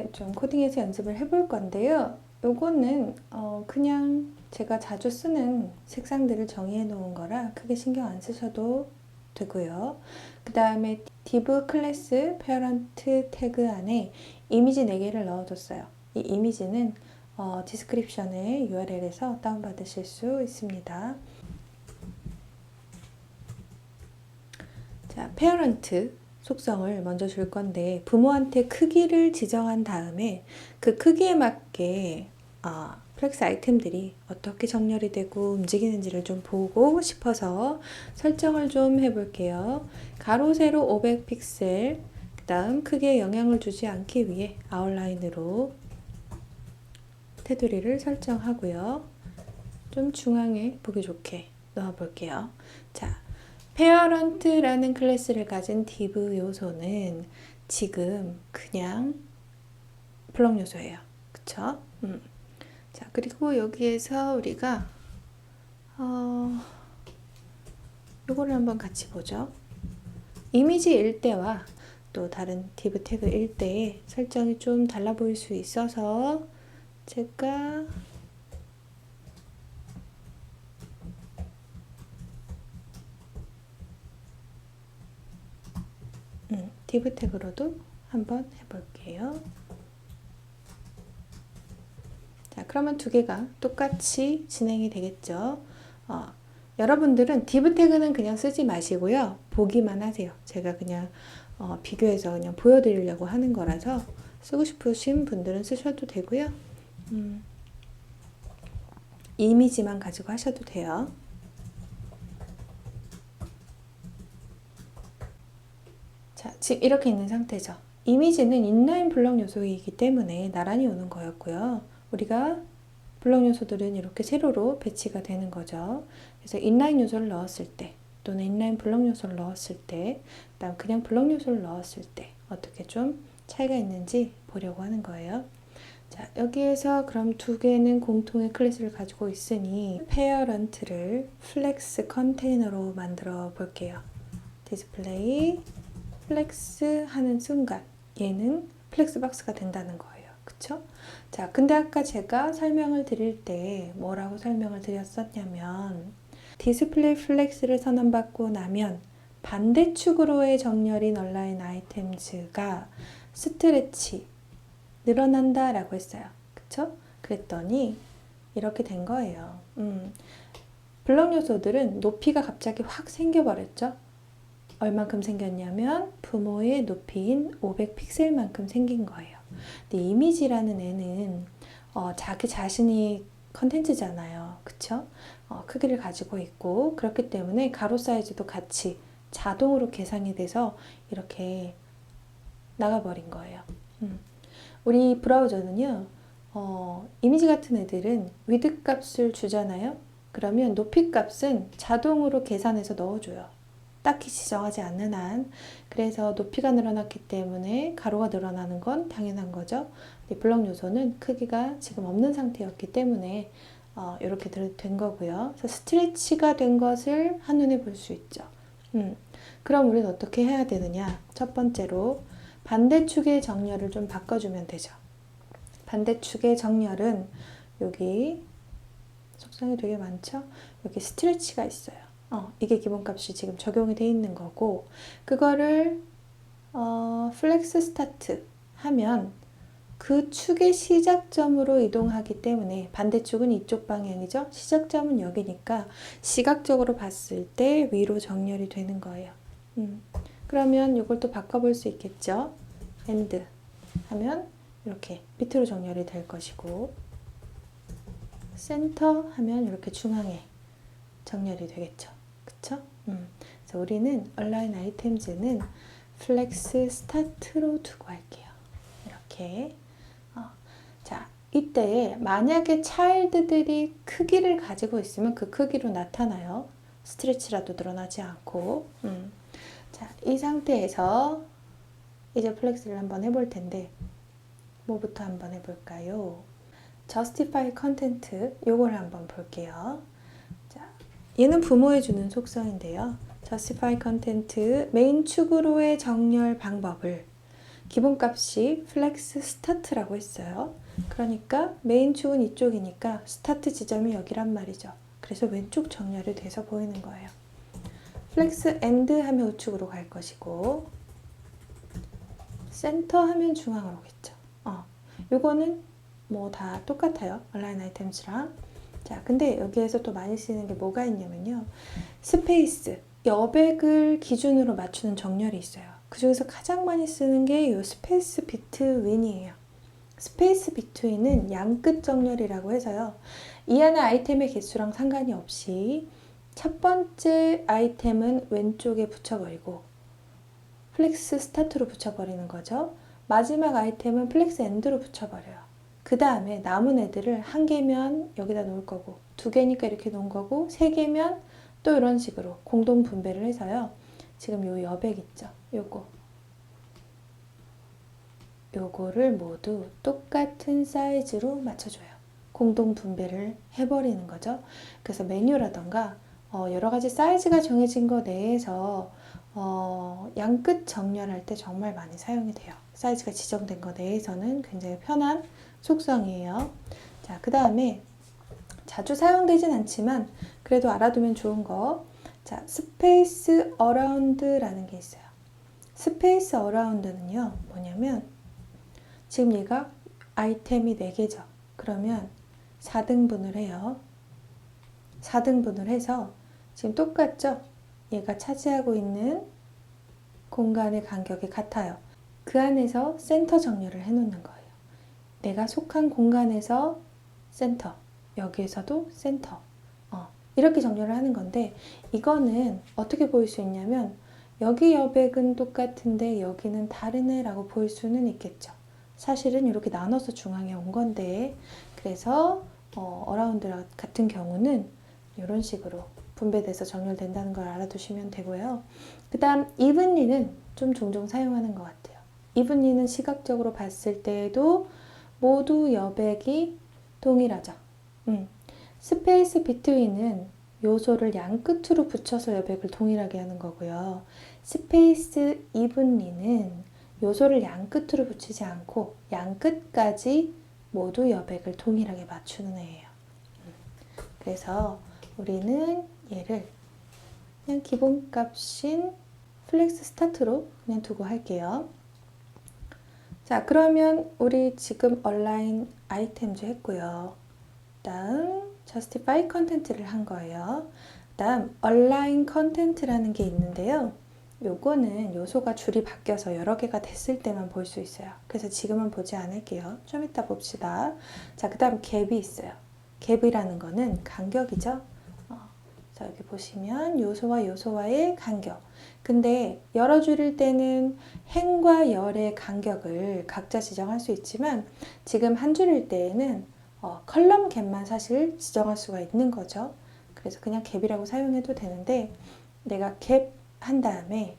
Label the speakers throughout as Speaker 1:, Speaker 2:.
Speaker 1: 오늘 좀 코딩해서 연습을 해볼 건데요. 요거는 그냥 제가 자주 쓰는 색상들을 정의해 놓은 거라 크게 신경 안 쓰셔도 되고요. 그 다음에 div 클래스 parent 태그 안에 이미지 4개를 넣어줬어요. 이 이미지는 디스크립션의 URL에서 다운받으실 수 있습니다. 자, parent 속성을 먼저 줄 건데 부모한테 크기를 지정한 다음에 그 크기에 맞게 플렉스 아이템들이 어떻게 정렬이 되고 움직이는지를 좀 보고 싶어서 설정을 좀 해볼게요. 가로 세로 500픽셀, 그 다음 크기에 영향을 주지 않기 위해 아웃라인으로 테두리를 설정하고요. 좀 중앙에 보기 좋게 넣어볼게요. 자, parent라는 클래스를 가진 div 요소는 지금 그냥 블록 요소예요. 그쵸? 자, 그리고 여기에서 우리가 요거를 한번 같이 보죠. 이미지일 때와 또 다른 div 태그일 때의 설정이 좀 달라 보일 수 있어서 제가 div 태그로도 한번 해볼게요. 자, 그러면 두 개가 똑같이 진행이 되겠죠. 여러분들은 div 태그는 그냥 쓰지 마시고요. 보기만 하세요. 제가 그냥 비교해서 그냥 보여드리려고 하는 거라서 쓰고 싶으신 분들은 쓰셔도 되고요. 이미지만 가지고 하셔도 돼요. 자, 지금 이렇게 있는 상태죠. 이미지는 인라인 블록 요소이기 때문에 나란히 오는 거였고요. 우리가 블록 요소들은 이렇게 세로로 배치가 되는 거죠. 그래서 인라인 요소를 넣었을 때 또는 인라인 블록 요소를 넣었을 때, 그다음 그냥 블록 요소를 넣었을 때 어떻게 좀 차이가 있는지 보려고 하는 거예요. 자, 여기에서 그럼 두 개는 공통의 클래스를 가지고 있으니 parent를 플렉스 컨테이너로 만들어 볼게요. 디스플레이 플렉스 하는 순간 얘는 플렉스 박스가 된다는 거예요. 그쵸? 자, 근데 아까 제가 설명을 드릴 때 뭐라고 설명을 드렸었냐면 디스플레이 플렉스를 선언받고 나면 반대축으로의 정렬인 얼라인 아이템즈가 스트레치 늘어난다 라고 했어요. 그쵸? 그랬더니 이렇게 된 거예요. 블록 요소들은 높이가 갑자기 확 생겨버렸죠. 얼만큼 생겼냐면 부모의 높이인 500픽셀만큼 생긴 거예요. 근데 이미지라는 애는 자기 자신이 컨텐츠잖아요. 그쵸? 크기를 가지고 있고 그렇기 때문에 가로 사이즈도 같이 자동으로 계산이 돼서 이렇게 나가버린 거예요. 우리 브라우저는요, 이미지 같은 애들은 위드 값을 주잖아요. 그러면 높이 값은 자동으로 계산해서 넣어줘요. 딱히 지정하지 않는 한. 그래서 높이가 늘어났기 때문에 가로가 늘어나는 건 당연한 거죠. 블록 요소는 크기가 지금 없는 상태였기 때문에 이렇게 된 거고요. 그래서 스트레치가 된 것을 한눈에 볼 수 있죠. 그럼 우리는 어떻게 해야 되느냐? 첫 번째로 반대축의 정렬을 좀 바꿔주면 되죠. 반대축의 정렬은 여기 속성이 되게 많죠? 여기 스트레치가 있어요. 이게 기본값이 지금 적용이 돼 있는 거고 그거를 플렉스 스타트 하면 그 축의 시작점으로 이동하기 때문에 반대축은 이쪽 방향이죠. 시작점은 여기니까 시각적으로 봤을 때 위로 정렬이 되는 거예요. 그러면 이걸 또 바꿔볼 수 있겠죠. end 하면 이렇게 밑으로 정렬이 될 것이고 센터 하면 이렇게 중앙에 정렬이 되겠죠. 그쵸? 그래서 우리는 얼라인 아이템즈는 플렉스 스타트로 두고 할게요. 이렇게. 자, 이때 만약에 차일드들이 크기를 가지고 있으면 그 크기로 나타나요. 스트레치라도 늘어나지 않고. 자, 이 상태에서 이제 플렉스를 한번 해볼 텐데 뭐부터 한번 해볼까요? justify content 요걸 한번 볼게요. 자, 얘는 부모에 주는 속성인데요. justify content 메인 축으로의 정렬 방법을 기본값이 플렉스 스타트라고 했어요. 그러니까 메인 축은 이쪽이니까 스타트 지점이 여기란 말이죠. 그래서 왼쪽 정렬이 돼서 보이는 거예요. 플렉스 엔드 하면 우측으로 갈 것이고 센터 하면 중앙으로 오겠죠. 요거는 뭐 다 똑같아요. 얼라인 아이템즈랑. 자, 근데 여기에서 또 많이 쓰이는 게 뭐가 있냐면요. 스페이스, 여백을 기준으로 맞추는 정렬이 있어요. 그 중에서 가장 많이 쓰는 게 이 스페이스 비트윈이에요. 스페이스 비트윈은 양끝 정렬이라고 해서요. 이 안에 아이템의 개수랑 상관이 없이 첫 번째 아이템은 왼쪽에 붙여버리고 플렉스 스타트로 붙여버리는 거죠. 마지막 아이템은 플렉스 엔드로 붙여버려요. 그 다음에 남은 애들을 한 개면 여기다 놓을 거고, 두 개니까 이렇게 놓은 거고, 세 개면 또 이런 식으로 공동 분배를 해서요. 지금 요 여백 있죠? 요거를 모두 똑같은 사이즈로 맞춰줘요. 공동 분배를 해버리는 거죠. 그래서 메뉴라던가 여러 가지 사이즈가 정해진 거 내에서 양끝 정렬할 때 정말 많이 사용이 돼요. 사이즈가 지정된 거 내에서는 굉장히 편한 속성이에요. 자, 그 다음에 자주 사용되진 않지만 그래도 알아두면 좋은 거. 자, 스페이스 어라운드라는 게 있어요. 스페이스 어라운드는요, 뭐냐면 지금 얘가 아이템이 4개죠. 그러면 4등분을 해요. 4등분을 해서 지금 똑같죠? 얘가 차지하고 있는 공간의 간격이 같아요. 그 안에서 센터 정렬을 해놓는 거예요. 내가 속한 공간에서 센터, 여기에서도 센터. 이렇게 정렬을 하는 건데 이거는 어떻게 보일 수 있냐면 여기 여백은 똑같은데 여기는 다르네 라고 보일 수는 있겠죠. 사실은 이렇게 나눠서 중앙에 온 건데 그래서 어라운드 같은 경우는 이런 식으로 분배돼서 정렬된다는 걸 알아두시면 되고요. 그 다음 이븐리는 좀 종종 사용하는 것 같아요. 이븐리는 시각적으로 봤을 때에도 모두 여백이 동일하죠. 스페이스 비트윈은 요소를 양끝으로 붙여서 여백을 동일하게 하는 거고요. 스페이스 이븐리는 요소를 양끝으로 붙이지 않고 양끝까지 모두 여백을 동일하게 맞추는 애예요. 그래서 우리는 얘를 그냥 기본값인 플렉스 스타트로 그냥 두고 할게요. 자, 그러면 우리 지금 얼라인 아이템즈 했고요. 다음 justify content를 한 거예요. 다음 align content라는 게 있는데요. 요거는 요소가 줄이 바뀌어서 여러 개가 됐을 때만 볼 수 있어요. 그래서 지금은 보지 않을게요. 좀 이따 봅시다. 자, 그 다음 갭이 있어요. 갭이라는 거는 간격이죠. 자, 여기 보시면 요소와 요소와의 간격. 근데 여러 줄일 때는 행과 열의 간격을 각자 지정할 수 있지만 지금 한 줄일 때에는 컬럼 갭만 사실 지정할 수가 있는 거죠. 그래서 그냥 갭이라고 사용해도 되는데 내가 갭 한 다음에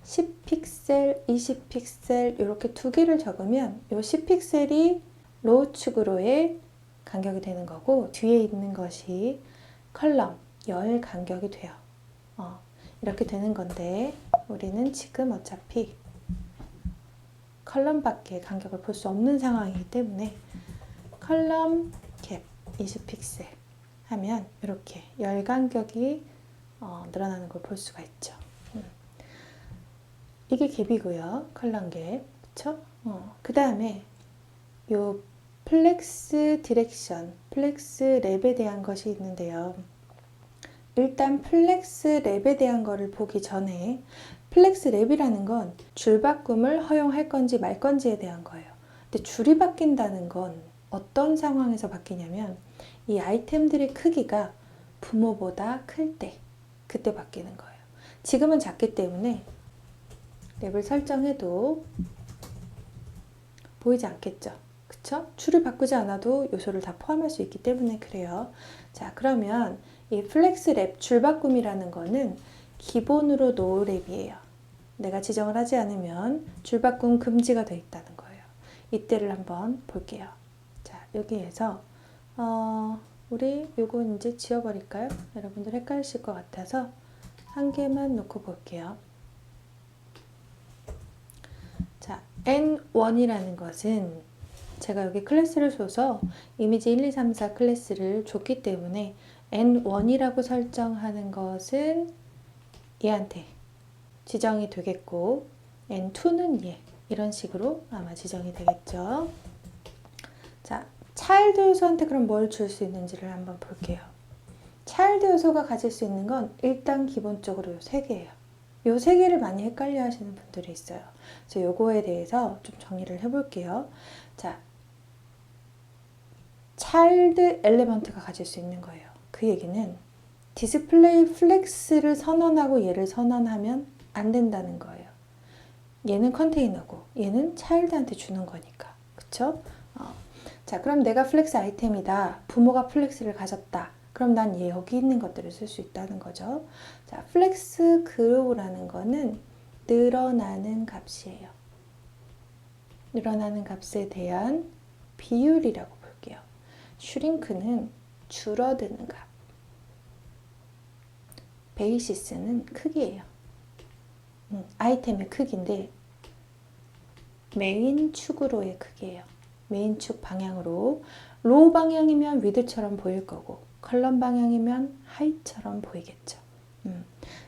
Speaker 1: 10픽셀, 20픽셀 이렇게 두 개를 적으면 이 10픽셀이 로우 축으로의 간격이 되는 거고 뒤에 있는 것이 컬럼, 열 간격이 돼요. 이렇게 되는 건데 우리는 지금 어차피 컬럼밖에 간격을 볼 수 없는 상황이기 때문에 컬럼 갭 20픽셀 하면 이렇게 열 간격이 늘어나는 걸 볼 수가 있죠. 이게 갭이고요. 컬럼 갭. 그쵸? 그 다음에 요 플렉스 디렉션, 플렉스 랩에 대한 것이 있는데요. 일단 플렉스 랩에 대한 거를 보기 전에 플렉스 랩이라는 건 줄바꿈을 허용할 건지 말 건지에 대한 거예요. 근데 줄이 바뀐다는 건 어떤 상황에서 바뀌냐면 이 아이템들의 크기가 부모보다 클 때, 그때 바뀌는 거예요. 지금은 작기 때문에 랩을 설정해도 보이지 않겠죠. 그쵸? 줄을 바꾸지 않아도 요소를 다 포함할 수 있기 때문에 그래요. 자, 그러면 이 플렉스 랩 줄바꿈이라는 거는 기본으로 노 랩이에요. 내가 지정을 하지 않으면 줄바꿈 금지가 되어 있다는 거예요. 이때를 한번 볼게요. 자, 여기에서 우리 요거 이제 지워버릴까요? 여러분들 헷갈리실 것 같아서 한 개만 놓고 볼게요. N1이라는 것은 제가 여기 클래스를 줘서 이미지 1, 2, 3, 4 클래스를 줬기 때문에 N1이라고 설정하는 것은 얘한테 지정이 되겠고 N2는 얘 이런 식으로 아마 지정이 되겠죠. 자, 차일드 요소한테 그럼 뭘 줄 수 있는지를 한번 볼게요. 차일드 요소가 가질 수 있는 건 일단 기본적으로 요 세 개예요. 요 세 개를 많이 헷갈려 하시는 분들이 있어요. 그래서 요거에 대해서 좀 정리를 해볼게요. 자, 차일드 엘리먼트가 가질 수 있는 거예요. 그 얘기는 디스플레이 플렉스를 선언하고 얘를 선언하면 안 된다는 거예요. 얘는 컨테이너고 얘는 차일드한테 주는 거니까. 그쵸? 자, 그럼 내가 플렉스 아이템이다. 부모가 플렉스를 가졌다. 그럼 난 얘 여기 있는 것들을 쓸 수 있다는 거죠. 자, 플렉스 그로우라는 거는 늘어나는 값이에요. 늘어나는 값에 대한 비율이라고 볼게요. 슈링크는 줄어드는 값. 베이시스는 크기예요. 아이템의 크기인데 메인 축으로의 크기예요. 메인 축 방향으로 로우 방향이면 위드처럼 보일 거고 컬럼 방향이면 하이처럼 보이겠죠.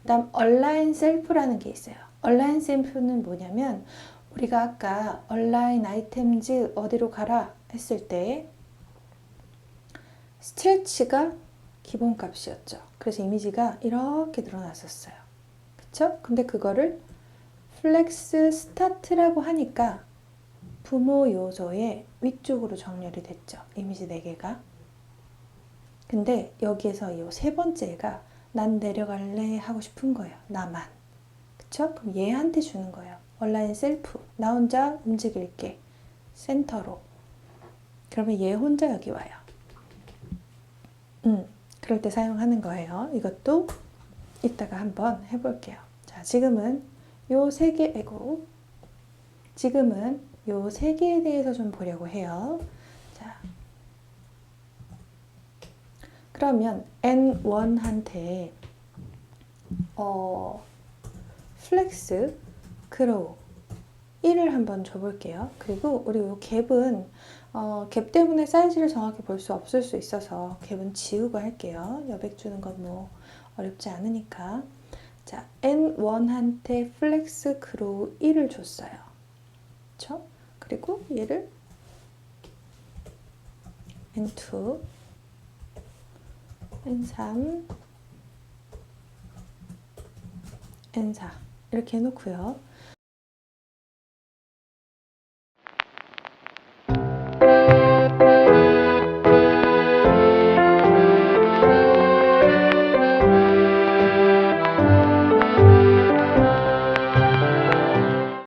Speaker 1: 다음 얼라인 셀프라는 게 있어요. 얼라인 셀프는 뭐냐면 우리가 아까 얼라인 아이템즈 어디로 가라 했을 때 스트레치가 기본값이었죠. 그래서 이미지가 이렇게 늘어났었어요. 그쵸? 근데 그거를 플렉스 스타트라고 하니까 부모 요소의 위쪽으로 정렬이 됐죠. 이미지 4개가. 근데 여기에서 이 세 번째가 난 내려갈래 하고 싶은 거예요. 나만. 그쵸? 그럼 얘한테 주는 거예요. 온라인 셀프. 나 혼자 움직일게. 센터로. 그러면 얘 혼자 여기 와요. 그럴 때 사용하는 거예요. 이것도 이따가 한번 해볼게요. 자, 지금은 요 세 개, 지금은 요 세 개에 대해서 좀 보려고 해요. 자, 그러면 N1한테 플렉스, 그로우 1을 한번 줘볼게요. 그리고 우리 요 갭은 갭 때문에 사이즈를 정확히 볼 수 없을 수 있어서 갭은 지우고 할게요. 여백 주는 건 뭐 어렵지 않으니까. 자, N1한테 플렉스 그로우 1을 줬어요. 그쵸? 그리고 얘를 N2, N3, N4 이렇게 해놓고요.